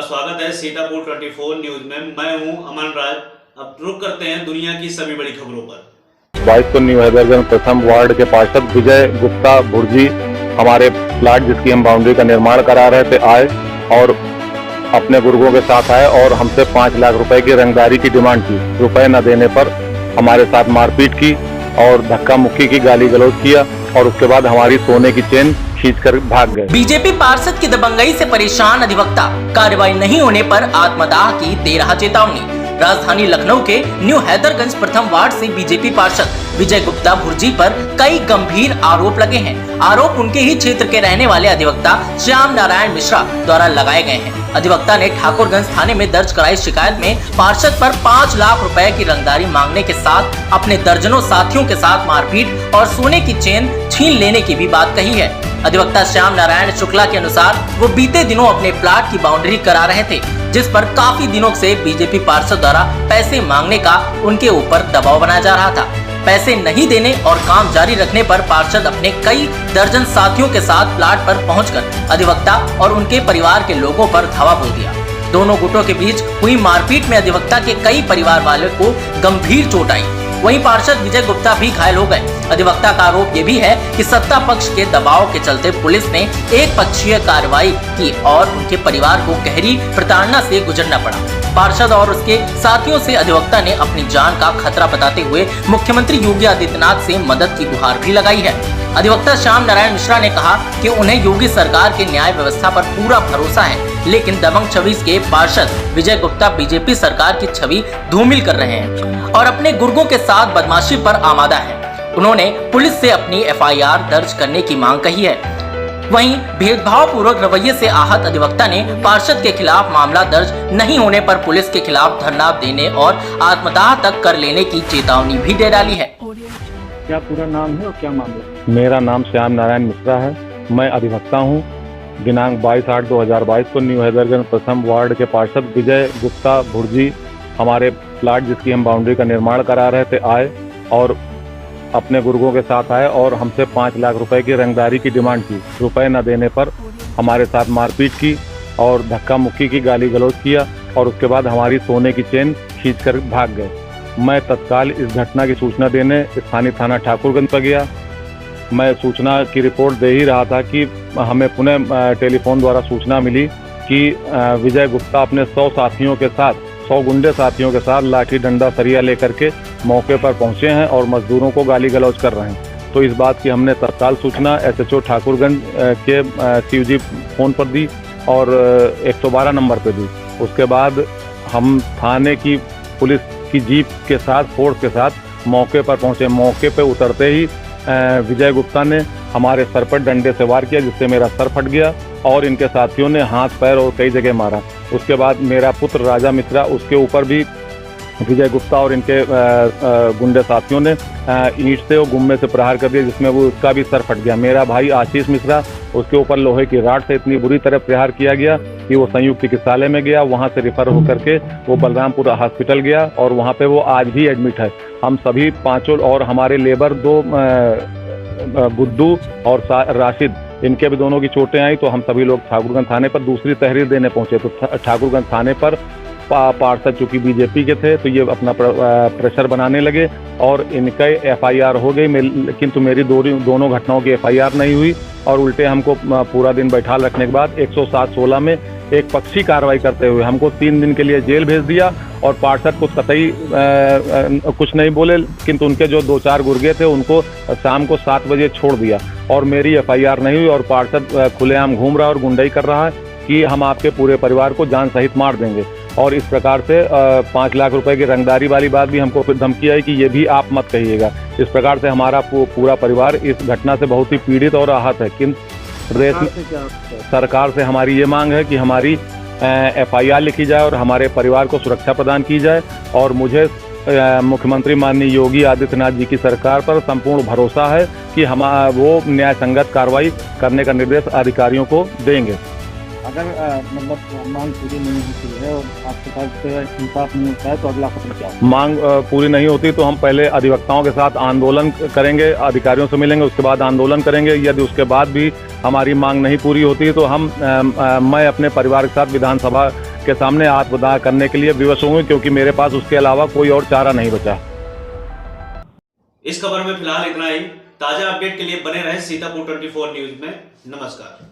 आपका स्वागत है सीतापुर 24 न्यूज में। मैं हूं अमन राज। अब रुक करते हैं दुनिया की सभी बड़ी खबरों पर। 22 को न्यू हैदरगंज प्रथम वार्ड के पार्षद विजय गुप्ता भुर्जी हमारे प्लाट जिसकी हम बाउंड्री का निर्माण करा रहे थे आए और अपने बुजुर्गों के साथ आए और हमसे 5 लाख रुपए की रंगदारी की डिमांड की। रुपए न देने पर हमारे साथ मारपीट की और धक्का मुक्की की, गाली गलौज किया और उसके बाद हमारी सोने की चेन खींचकर भाग गए। बीजेपी पार्षद की दबंगई से परेशान अधिवक्ता, कार्रवाई नहीं होने पर आत्मदाह की दे रहा चेतावनी। राजधानी लखनऊ के न्यू हैदरगंज प्रथम वार्ड से बीजेपी पार्षद विजय गुप्ता भुर्जी पर कई गंभीर आरोप लगे हैं। आरोप उनके ही क्षेत्र के रहने वाले अधिवक्ता श्याम नारायण मिश्रा द्वारा लगाए गए हैं। अधिवक्ता ने ठाकुरगंज थाने में दर्ज कराई शिकायत में पार्षद पर 5 लाख रुपए की रंगदारी मांगने के साथ अपने दर्जनों साथियों के साथ मारपीट और सोने की चेन छीन लेने की भी बात कही है। अधिवक्ता श्याम नारायण शुक्ला के अनुसार वो बीते दिनों अपने प्लाट की बाउंड्री करा रहे थे, जिस पर काफी दिनों से बीजेपी पार्षद द्वारा पैसे मांगने का उनके ऊपर दबाव बनाया जा रहा था। पैसे नहीं देने और काम जारी रखने पर पार्षद अपने कई दर्जन साथियों के साथ प्लाट पर पहुंचकर अधिवक्ता और उनके परिवार के लोगों पर धावा बोल दिया। दोनों गुटों के बीच हुई मारपीट में अधिवक्ता के कई परिवार वालों को गंभीर चोट आई। वहीं पार्षद विजय गुप्ता भी घायल हो गए। अधिवक्ता का आरोप ये भी है कि सत्ता पक्ष के दबाव के चलते पुलिस ने एक पक्षीय कार्रवाई की और उनके परिवार को गहरी प्रताड़ना से गुजरना पड़ा। पार्षद और उसके साथियों से अधिवक्ता ने अपनी जान का खतरा बताते हुए मुख्यमंत्री योगी आदित्यनाथ से मदद की गुहार भी लगाई है। अधिवक्ता श्याम नारायण मिश्रा ने कहा कि उन्हें योगी सरकार के न्याय व्यवस्था पर पूरा भरोसा है, लेकिन दबंग छवि के पार्षद विजय गुप्ता बीजेपी सरकार की छवि धूमिल कर रहे हैं और अपने गुर्गों के साथ बदमाशी पर आमादा है। उन्होंने पुलिस से अपनी एफआईआर दर्ज करने की मांग कही है। वहीं भेदभावपूर्वक रवैये से आहत अधिवक्ता ने पार्षद के खिलाफ मामला दर्ज नहीं होने पर पुलिस के खिलाफ धरना देने और आत्मदाह तक कर लेने की चेतावनी भी दे डाली है। क्या पूरा नाम है और क्या मामला? मेरा नाम श्याम नारायण मिश्रा है। मैं अधिवक्ता हूँ। दिनांक 22/8/2022 को न्यू हैदरगंज प्रथम वार्ड के पार्षद विजय गुप्ता भुर्जी हमारे प्लाट जिसकी हम बाउंड्री का निर्माण करा रहे थे आए और अपने गुर्गों के साथ आए और हमसे 5 लाख रुपए की रंगदारी की डिमांड की। रुपए न देने पर हमारे साथ मारपीट की और धक्का मुक्की की, गाली गलौज किया और उसके बाद हमारी सोने की चेन खींचकर भाग गए। मैं तत्काल इस घटना की सूचना देने स्थानीय थाना ठाकुरगंज पर गया। मैं सूचना की रिपोर्ट दे ही रहा था कि हमें पुनः टेलीफोन द्वारा सूचना मिली कि विजय गुप्ता अपने 100 गुंडे साथियों के साथ लाठी डंडा सरिया लेकर के मौके पर पहुंचे हैं और मजदूरों को गाली गलौज कर रहे हैं। तो इस बात की हमने तत्काल सूचना SHO ठाकुरगंज के शिवजी फोन पर दी और 112 नंबर पर दी। उसके बाद हम थाने की पुलिस की जीप के साथ, फोर्स के साथ मौके पर पहुंचे। मौके पर उतरते ही विजय गुप्ता ने हमारे सर पर डंडे से वार किया, जिससे मेरा सर फट गया और इनके साथियों ने हाथ, पैर और कई जगह मारा। उसके बाद मेरा पुत्र राजा मिश्रा, उसके ऊपर भी विजय गुप्ता और इनके गुंडे साथियों ने ईंट से और गुम्मे से प्रहार कर दिया, जिसमें वो उसका भी सर फट गया। मेरा भाई आशीष मिश्रा, उसके ऊपर लोहे की राड से इतनी बुरी तरह प्रहार किया गया कि वो संयुक्त चिकित्सालय में गया। वहाँ से रिफर होकर के वो बलरामपुर हॉस्पिटल गया और वहाँ पे वो आज भी एडमिट है। हम सभी पांचों और हमारे लेबर 2 गुड्डू और राशिद, इनके भी दोनों की चोटें आई। तो हम सभी लोग ठाकुरगंज थाने पर दूसरी तहरीर देने पहुंचे। तो ठाकुरगंज थाने पर पार्षद चूंकि बीजेपी के थे तो ये अपना प्रेशर बनाने लगे और इनका एफआईआर हो गई, लेकिन तो मेरी दोनों घटनाओं की एफआईआर नहीं हुई और उल्टे हमको पूरा दिन बैठा रखने के बाद 107-16 में एक पक्षी कार्रवाई करते हुए हमको 3 दिन के लिए जेल भेज दिया और पार्षद को कतई कुछ नहीं बोले, किंतु उनके जो 2-4 गुर्गे थे उनको शाम को 7 बजे छोड़ दिया और मेरी एफआईआर नहीं हुई और पार्षद खुलेआम घूम रहा है और गुंडाई कर रहा है कि हम आपके पूरे परिवार को जान सहित मार देंगे। और इस प्रकार से 5 लाख रुपए की रंगदारी वाली बात भी हमको फिर धमकी आई कि ये भी आप मत कहिएगा। इस प्रकार से हमारा पूरा परिवार इस घटना से बहुत ही पीड़ित और आहत है। किंतु सरकार से हमारी ये मांग है कि हमारी एफआईआर लिखी जाए और हमारे परिवार को सुरक्षा प्रदान की जाए और मुझे मुख्यमंत्री माननीय योगी आदित्यनाथ जी की सरकार पर संपूर्ण भरोसा है कि वो न्याय संगत कार्रवाई करने का निर्देश अधिकारियों को देंगे। अगर मतलब मांग पूरी नहीं होती है और आपके पास इंसाफ नहीं होता है तो अगला कदम क्या? मांग पूरी नहीं होती तो हम पहले अधिवक्ताओं के साथ आंदोलन करेंगे, अधिकारियों से मिलेंगे, उसके बाद आंदोलन करेंगे। यदि उसके बाद भी हमारी मांग नहीं पूरी होती तो मैं अपने परिवार के साथ विधानसभा के सामने आत्मदाह करने के लिए विवश हूँ, क्योंकि मेरे पास उसके अलावा कोई और चारा नहीं बचा। इस खबर में फिलहाल इतना ही। ताजा अपडेट के लिए बने रहे सीतापुर 24 न्यूज में। नमस्कार।